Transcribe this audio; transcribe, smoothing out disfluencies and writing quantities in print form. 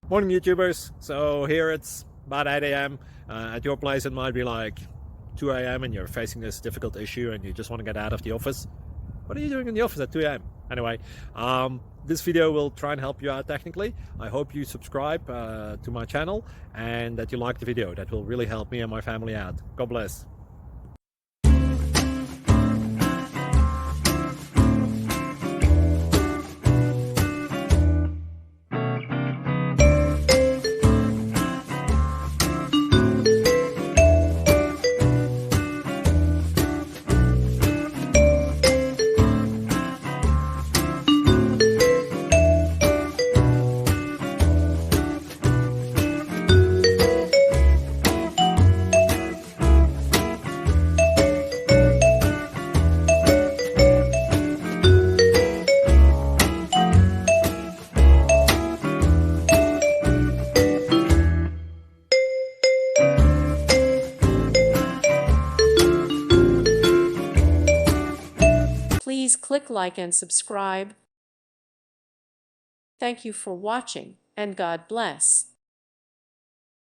Morning YouTubers. So here it's about 8 a.m. At your place it might be like 2 a.m. and you're facing this difficult issue and you just want to get out of the office. What are you doing in the office at 2 a.m.? Anyway, this video will try and help you out technically. I hope you subscribe to my channel and that you like the video. That will really help me and my family out. God bless. Please click like and subscribe. Thank you for watching, and God bless.